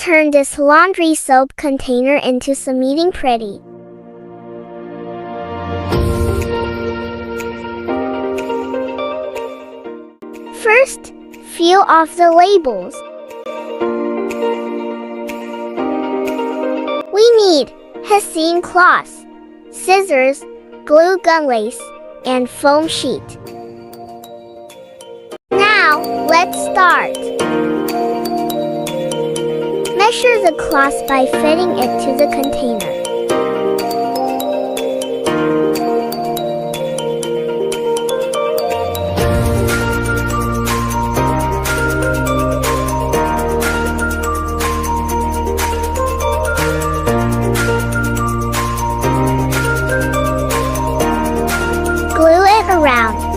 turn this laundry soap container into something pretty. First, peel off the labels. We need hessian cloth, scissors, glue gun lace, and foam sheet. Now, let's start. Measure the cloth by fitting it to the container. Glue it around.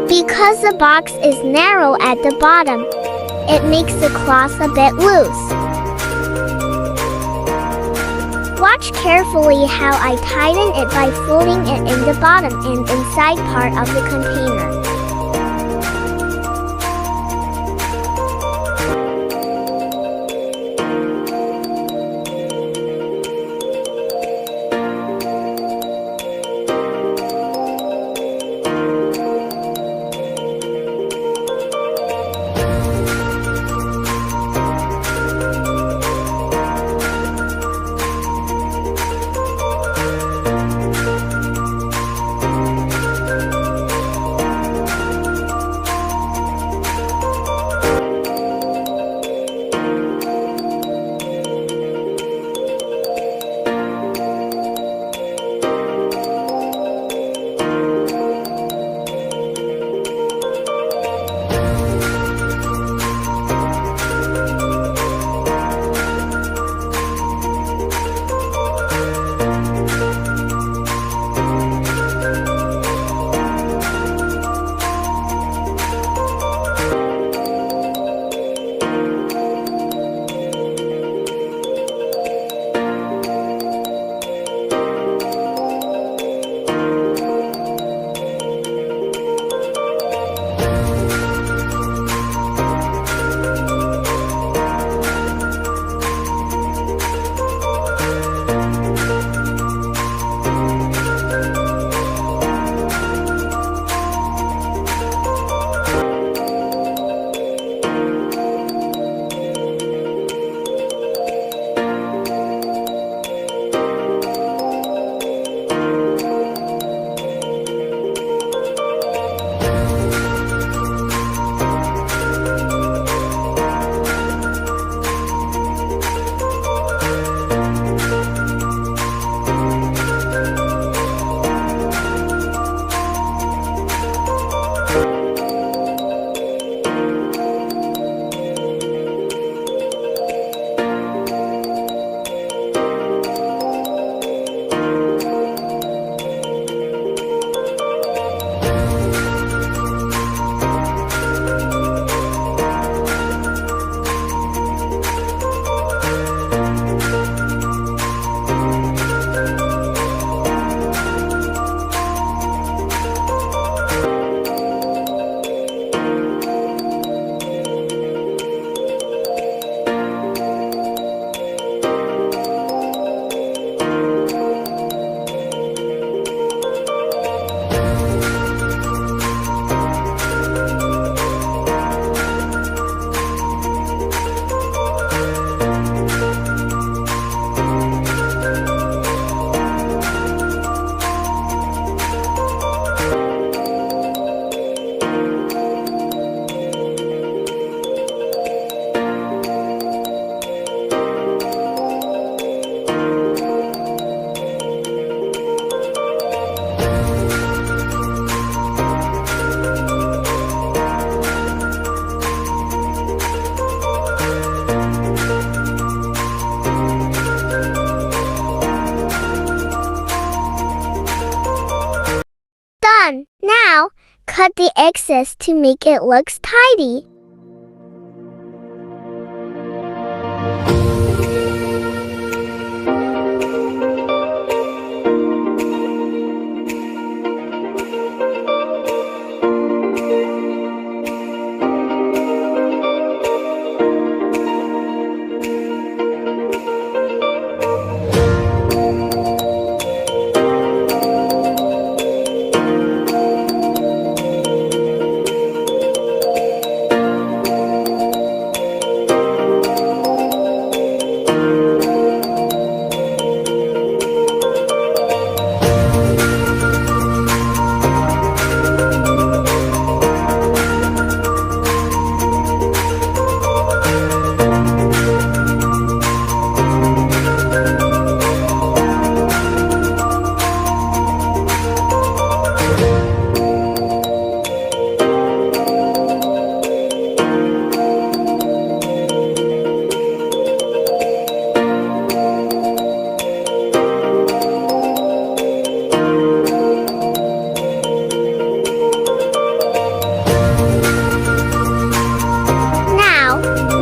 Because the box is narrow at the bottom, it makes the cloth a bit loose. Watch carefully how I tighten it by folding it in the bottom and inside part of the container. excess to make it looks tidy.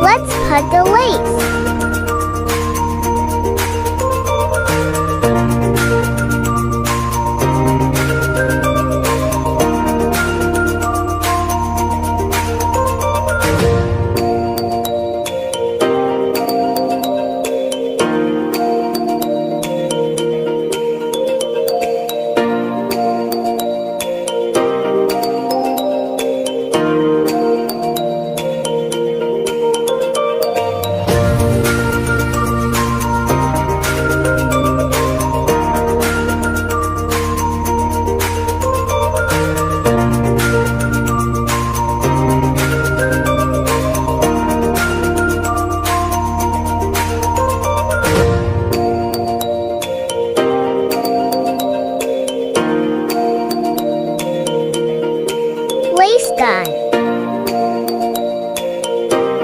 Let's cut the lace. Lace done.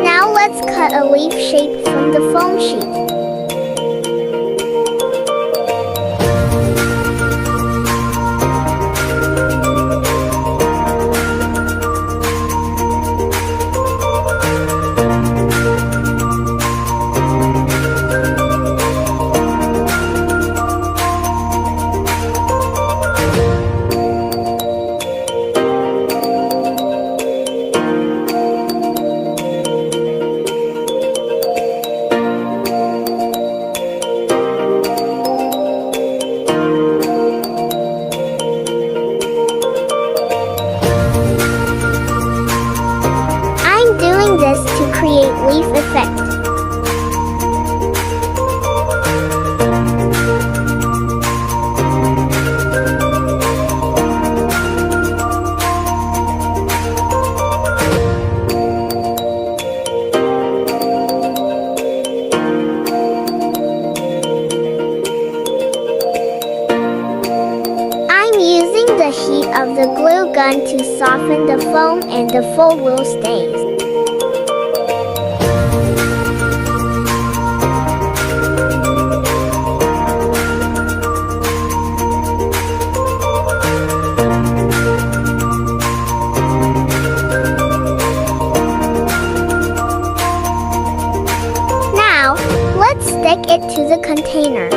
Now let's cut a leaf shape from the foam sheet. Doing this to create leaf effect. I'm using the heat of the glue gun to soften the foam and the fold will stay. Now, let's stick it to the container.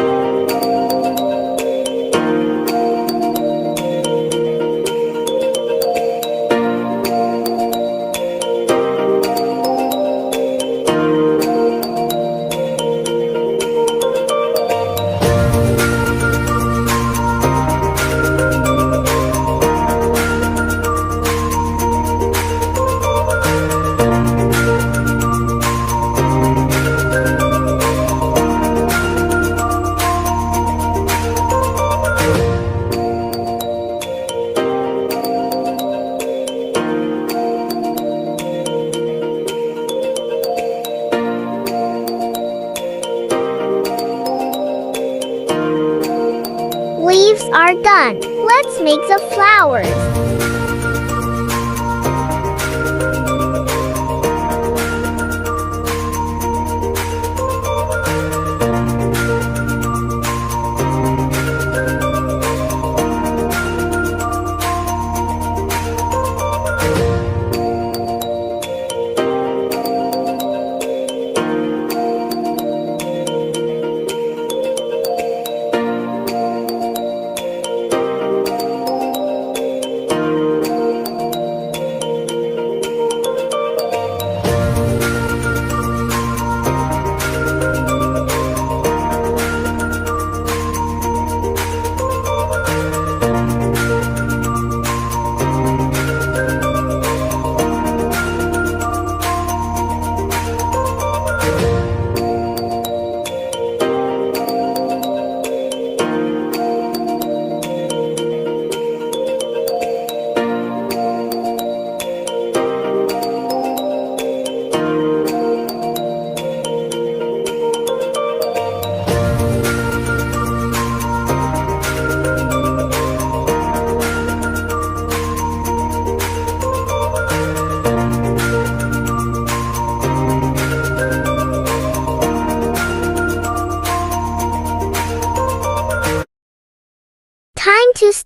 Leaves are done. Let's make the flowers.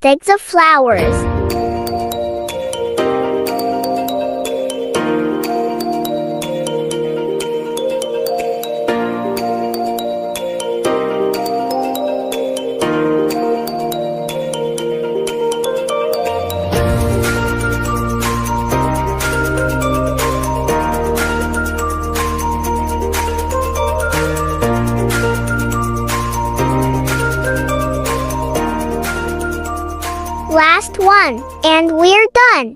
sticks of flowers. Last one, and we're done.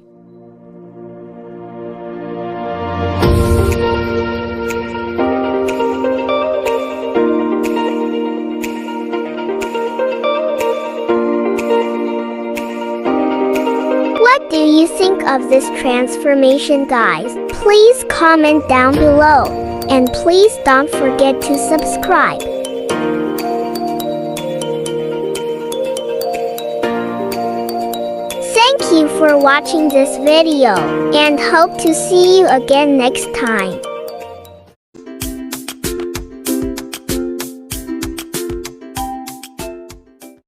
What do you think of this transformation, guys? Please comment down below, and please don't forget to subscribe. Thank you for watching this video, and hope to see you again next time.